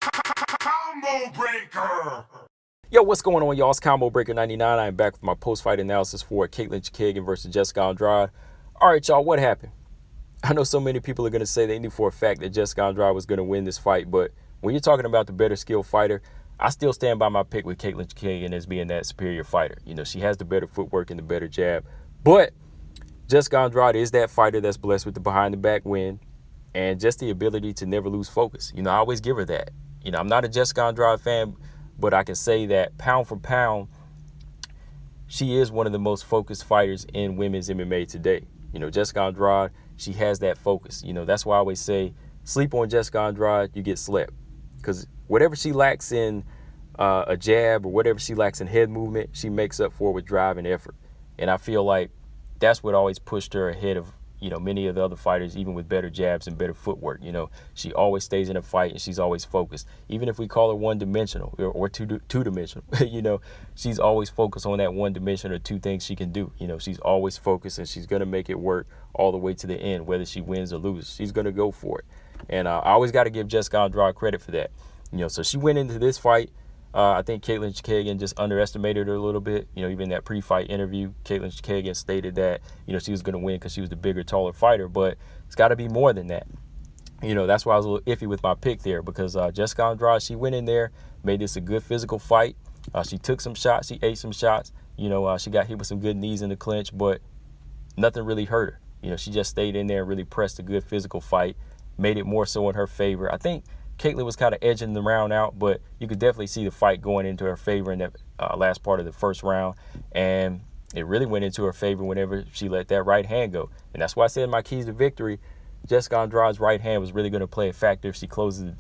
Combo Breaker! Yo, what's going on, y'all? It's Combo Breaker 99. I'm back with my post-fight analysis for Katlyn Chookagian versus Jessica Andrade. All right, y'all, what happened? I know so many people are going to say they knew for a fact that Jessica Andrade was going to win this fight, but when you're talking about the better skilled fighter, I still stand by my pick with Katlyn Chookagian as being that superior fighter. You know, she has the better footwork and the better jab, but Jessica Andrade is that fighter that's blessed with the behind-the-back win and just the ability to never lose focus. You know, I always give her that. You know, I'm not a Jessica Andrade fan, but I can say that pound for pound, she is one of the most focused fighters in women's MMA today. You know, Jessica Andrade, she has that focus. You know, that's why I always say, sleep on Jessica Andrade, you get slept. Because whatever she lacks in a jab or whatever she lacks in head movement, she makes up for with drive and effort. And I feel like that's what always pushed her ahead of, you know, many of the other fighters, even with better jabs and better footwork. You know, she always stays in a fight and she's always focused. Even if we call her one-dimensional or two-dimensional, you know, she's always focused on that one dimension or two things she can do. You know, she's always focused and she's going to make it work all the way to the end, whether she wins or loses. She's going to go for it. And I always got to give Jessica Andrade credit for that. You know, so she went into this fight. I think Katlyn Chookagian just underestimated her a little bit. You know, even that pre-fight interview, Katlyn Chookagian stated that, you know, she was going to win because she was the bigger, taller fighter. But it's got to be more than that. You know, that's why I was a little iffy with my pick there because Jessica Andrade, she went in there, made this a good physical fight. She took some shots. She ate some shots. You know, she got hit with some good knees in the clinch, but nothing really hurt her. You know, she just stayed in there and really pressed a good physical fight, made it more so in her favor. I think Katlyn was kind of edging the round out, but you could definitely see the fight going into her favor in that last part of the first round. And it really went into her favor whenever she let that right hand go. And that's why I said in my keys to victory, Jessica Andrade's right hand was really going to play a factor if she closes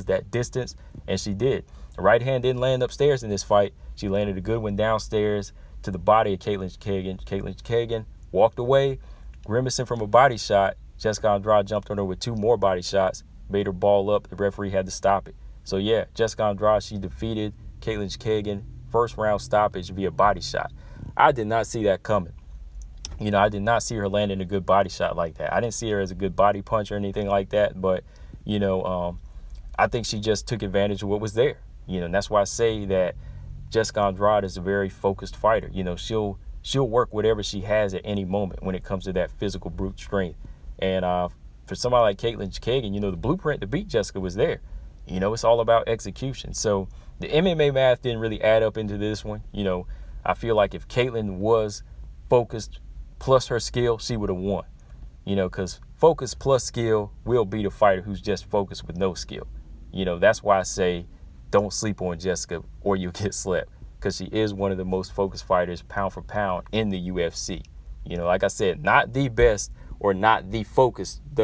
that distance, and she did. The right hand didn't land upstairs in this fight. She landed a good one downstairs to the body of Katlyn Chookagian. Katlyn Chookagian walked away, grimacing from a body shot. Jessica Andrade jumped on her with two more body shots, made her ball up. The referee had to stop it. So, yeah, Jessica Andrade, she defeated Katlyn Chookagian first round stoppage via body shot. I did not see that coming. You know, I did not see her landing a good body shot like that. I didn't see her as a good body punch or anything like that. But, you know, I think she just took advantage of what was there. You know, and that's why I say that Jessica Andrade is a very focused fighter. You know, she'll work whatever she has at any moment when it comes to that physical brute strength. And for somebody like Katlyn Chookagian, you know, the blueprint to beat Jessica was there. You know, it's all about execution. So the MMA math didn't really add up into this one. You know, I feel like if Katlyn was focused plus her skill, she would have won. You know, because focus plus skill will beat a fighter who's just focused with no skill. You know, that's why I say don't sleep on Jessica or you'll get slept, because she is one of the most focused fighters pound for pound in the UFC. You know, like I said, not the best or not the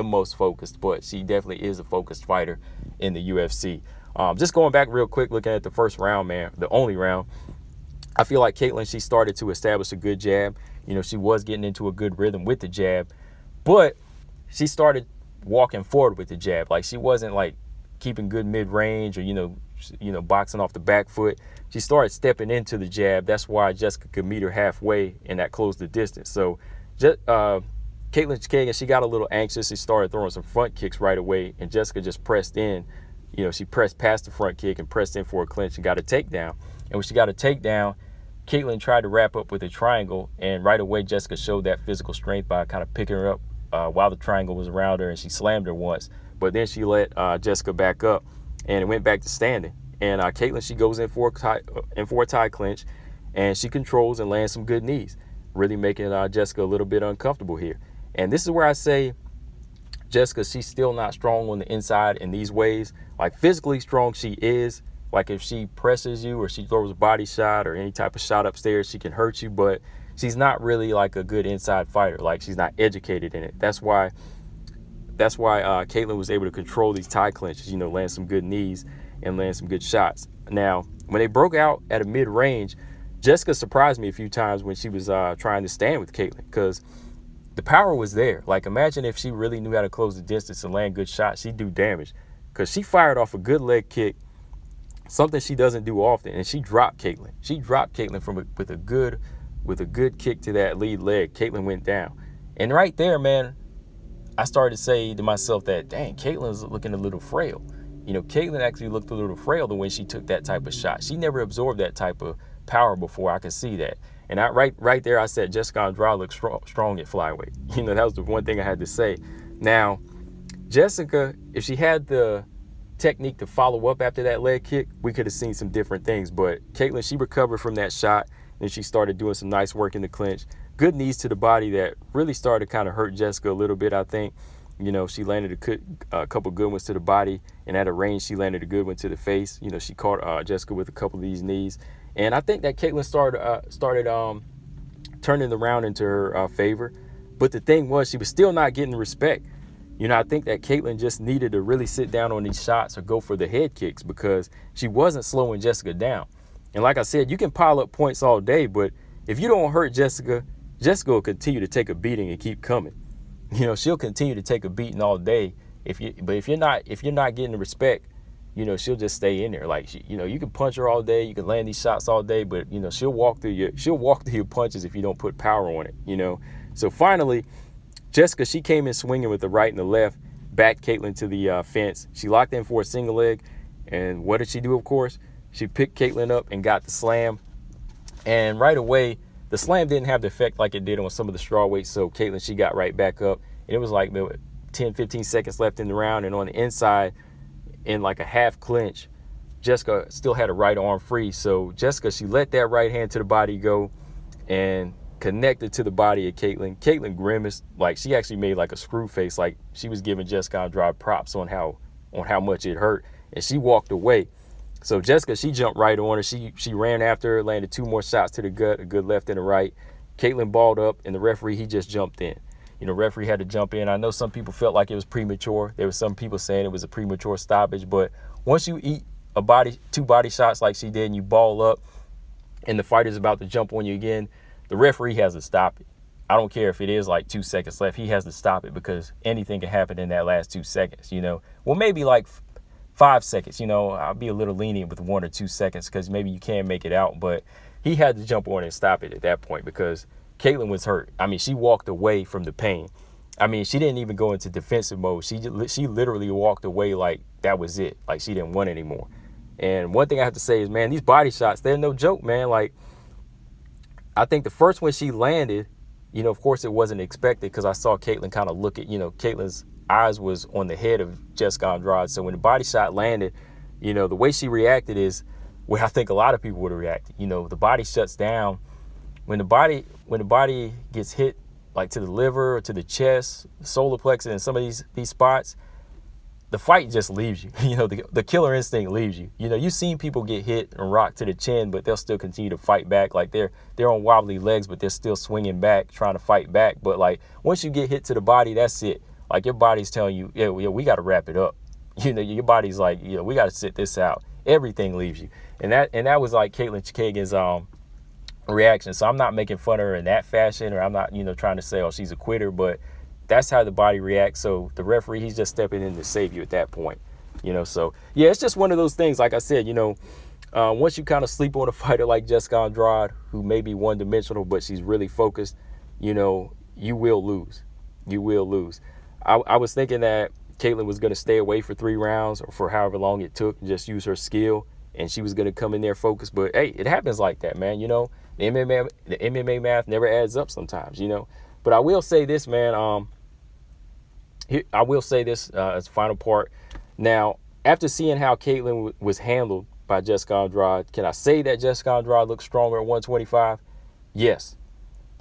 most focused, but she definitely is a focused fighter in the UFC. Just going back real quick, looking at the first round, man, the only round, I feel like Katlyn, she started to establish a good jab. You know, she was getting into a good rhythm with the jab, but she started walking forward with the jab. Like, she wasn't like keeping good mid-range or, you know, boxing off the back foot. She started stepping into the jab. That's why Jessica could meet her halfway, and that closed the distance. So just Katlyn Chookagian, she got a little anxious. She started throwing some front kicks right away, and Jessica just pressed in. You know, she pressed past the front kick and pressed in for a clinch and got a takedown. And when she got a takedown, Katlyn tried to wrap up with a triangle, and right away Jessica showed that physical strength by kind of picking her up while the triangle was around her, and she slammed her once. But then she let Jessica back up, and it went back to standing. And Katlyn, she goes in for a tie clinch, and she controls and lands some good knees, really making Jessica a little bit uncomfortable here. And this is where I say Jessica, she's still not strong on the inside in these ways. Like, physically strong she is. Like, if she presses you or she throws a body shot or any type of shot upstairs, she can hurt you. But she's not really like a good inside fighter. Like, she's not educated in it. That's why Katlyn was able to control these tie clinches, you know, land some good knees and land some good shots. Now, when they broke out at a mid-range, Jessica surprised me a few times when she was trying to stand with Katlyn, because the power was there. Like, imagine if she really knew how to close the distance and land good shots, she'd do damage. Because she fired off a good leg kick, something she doesn't do often, and she dropped Katlyn. She dropped Katlyn with a good kick to that lead leg. Katlyn went down. And right there, man, I started to say to myself that, dang, Katlyn's looking a little frail. Katlyn actually looked a little frail the way she took that type of shot. She never absorbed that type of power before. I could see that. And right there, I said Jessica Andrade looked strong at flyweight. That was the one thing I had to say. Now, Jessica, if she had the technique to follow up after that leg kick, we could have seen some different things. But Katlyn, she recovered from that shot, and she started doing some nice work in the clinch. Good knees to the body that really started to kind of hurt Jessica a little bit, I think. She landed a couple good ones to the body, and at a range, she landed a good one to the face. She caught Jessica with a couple of these knees. And I think that Katlyn started turning the round into her favor. But the thing was, she was still not getting the respect. I think that Katlyn just needed to really sit down on these shots or go for the head kicks because she wasn't slowing Jessica down. And like I said, you can pile up points all day, but if you don't hurt Jessica, Jessica will continue to take a beating and keep coming. She'll continue to take a beating all day. If you're not getting the respect, she'll just stay in there. Like you can punch her all day, you can land these shots all day, but she'll walk through your punches if you don't put power on it. So finally, Jessica, she came in swinging with the right and the left, backed Katlyn to the fence. She locked in for a single leg, and what did she do? Of course, she picked Katlyn up and got the slam. And right away, the slam didn't have the effect like it did on some of the strawweights, so Katlyn, she got right back up. And it was like 10, 15 seconds left in the round, and on the inside, in like a half clinch, Jessica still had a right arm free. So Jessica, she let that right hand to the body go and connected to the body of Katlyn. Katlyn grimaced, like she actually made like a screw face, like she was giving Jessica Andrade props on how much it hurt, and she walked away. So Jessica, she jumped right on her. She ran after her, landed 2 more shots to the gut, a good left and a right. Katlyn balled up, and the referee, he just jumped in. Referee had to jump in. I know some people felt like it was premature. There were some people saying it was a premature stoppage, but once you eat 2 body shots like she did, and you ball up, and the fighter's about to jump on you again, the referee has to stop it. I don't care if it is like 2 seconds left. He has to stop it because anything can happen in that last 2 seconds, Well, maybe like 5 seconds, I'll be a little lenient with 1 or 2 seconds because maybe you can make it out. But he had to jump on and stop it at that point because Katlyn was hurt. I mean, she walked away from the pain. I mean, she didn't even go into defensive mode. She literally walked away like that was it. Like she didn't want anymore. And one thing I have to say is, man, these body shots, they're no joke, man. Like, I think the first one she landed, of course it wasn't expected because I saw Katlyn kind of look at, Katlyn's eyes was on the head of Jessica Andrade. So when the body shot landed, the way she reacted is where I think a lot of people would have reacted. The body shuts down. When the body gets hit like to the liver or to the chest, solar plexus, and some of these spots, the fight just leaves you. The killer instinct leaves you. You've seen people get hit and rocked to the chin, but they'll still continue to fight back. Like they're on wobbly legs, but they're still swinging back, trying to fight back. But like once you get hit to the body, that's it. Like your body's telling you, yeah, we got to wrap it up. Your body's like, we got to sit this out. Everything leaves you, and that was like Katlyn Chookagian's reaction. So I'm not making fun of her in that fashion, or I'm not trying to say, oh, she's a quitter, but that's how the body reacts. So the referee, he's just stepping in to save you at that point. So yeah, it's just one of those things. Like I said, once you kind of sleep on a fighter like Jessica Andrade, who may be one-dimensional, but she's really focused, you will lose. You will lose. I was thinking that Katlyn was going to stay away for 3 rounds or for however long it took and just use her skill, and she was going to come in there focused. But hey, it happens like that, man. The MMA math never adds up sometimes, But I will say this, man. I will say this as the final part. Now, after seeing how Katlyn was handled by Jessica Andrade, can I say that Jessica Andrade looks stronger at 125? Yes.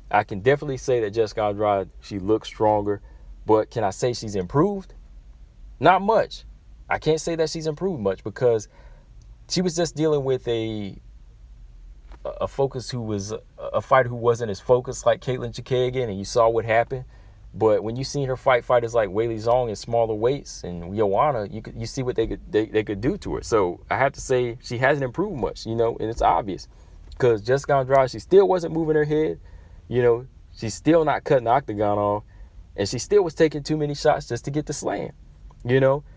I can definitely say that Jessica Andrade, she looks stronger. But can I say she's improved? Not much. I can't say that she's improved much because she was just dealing with a focus who was a fighter who wasn't as focused like Katlyn Chookagian, and you saw what happened. But when you seen her fight fighters like Weili Zhang in smaller weights and Joanna, you see what they could do to her. So I have to say she hasn't improved much, and it's obvious because Jessica Andrade, she still wasn't moving her head, she's still not cutting the octagon off, and she still was taking too many shots just to get the slam.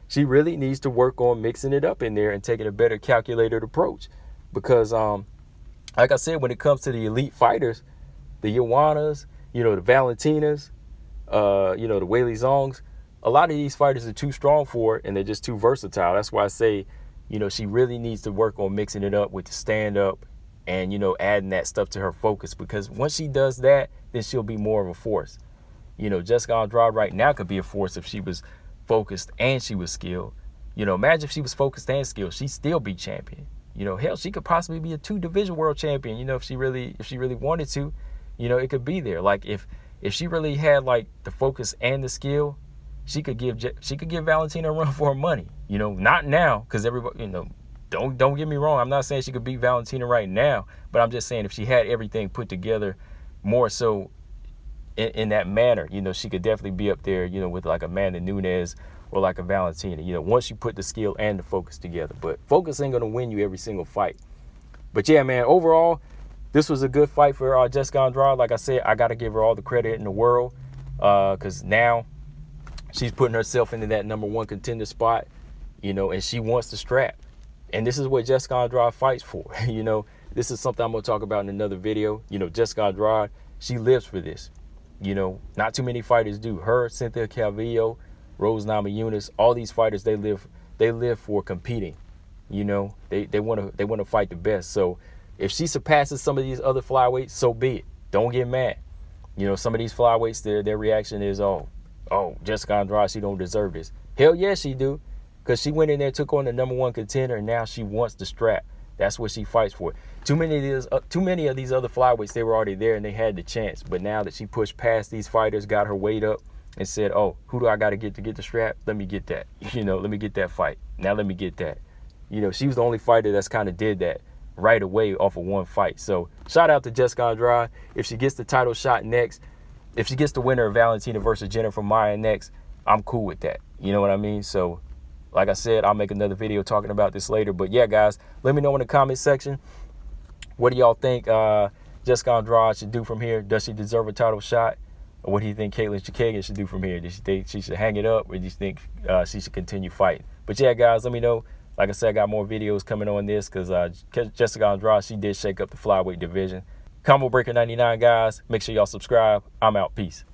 She really needs to work on mixing it up in there and taking a better calculated approach because, like I said, when it comes to the elite fighters, the Joannas, the Valentinas, the Weili Zhangs, a lot of these fighters are too strong for it, and they're just too versatile. That's why I say, she really needs to work on mixing it up with the stand-up and, adding that stuff to her focus, because once she does that, then she'll be more of a force. Jessica Andrade right now could be a force if she was focused and she was skilled. Imagine if she was focused and skilled, she'd still be champion. Hell, she could possibly be a 2-division world champion, if she really wanted to. It could be there. Like if she really had like the focus and the skill, she could give Valentina a run for her money. Not now, because everybody, don't get me wrong. I'm not saying she could beat Valentina right now, but I'm just saying if she had everything put together more so in that manner, she could definitely be up there, with like Amanda Nunes or like a Valentina, once you put the skill and the focus together. But focus ain't going to win you every single fight. But yeah, man, overall, this was a good fight for Jessica Andrade. Like I said, I got to give her all the credit in the world, because now she's putting herself into that #1 contender spot, and she wants the strap. And this is what Jessica Andrade fights for. This is something I'm going to talk about in another video. Jessica Andrade, she lives for this. Not too many fighters do. Her, Cynthia Calvillo, Rose Namajunas, all these fighters, they live for competing. They want to fight the best. So if she surpasses some of these other flyweights, so be it. Don't get mad. Some of these flyweights, their reaction is, oh, Jessica Andrade, she don't deserve this. Hell yeah, she do. Because she went in there, took on the #1 contender, and now she wants the strap. That's what she fights for. Too many of these other flyweights, they were already there and they had the chance. But now that she pushed past these fighters, got her weight up, and said, oh, who do I got to get the strap? Let me get that. Let me get that fight. Now let me get that. She was the only fighter that's kind of did that right away off of one fight. So shout out to Jessica Andrade. If she gets the title shot next, if she gets the winner of Valentina versus Jennifer Maia next, I'm cool with that. You know what I mean? So like I said, I'll make another video talking about this later. But yeah, guys, let me know in the comment section, what do y'all think Jessica Andrade should do from here? Does she deserve a title shot? Or what do you think Katlyn Chookagian should do from here? Do you think she should hang it up, or do you think she should continue fighting? But yeah, guys, let me know. Like I said, I got more videos coming on this, because Jessica Andrade, she did shake up the flyweight division. Combo Breaker 99, guys. Make sure y'all subscribe. I'm out. Peace.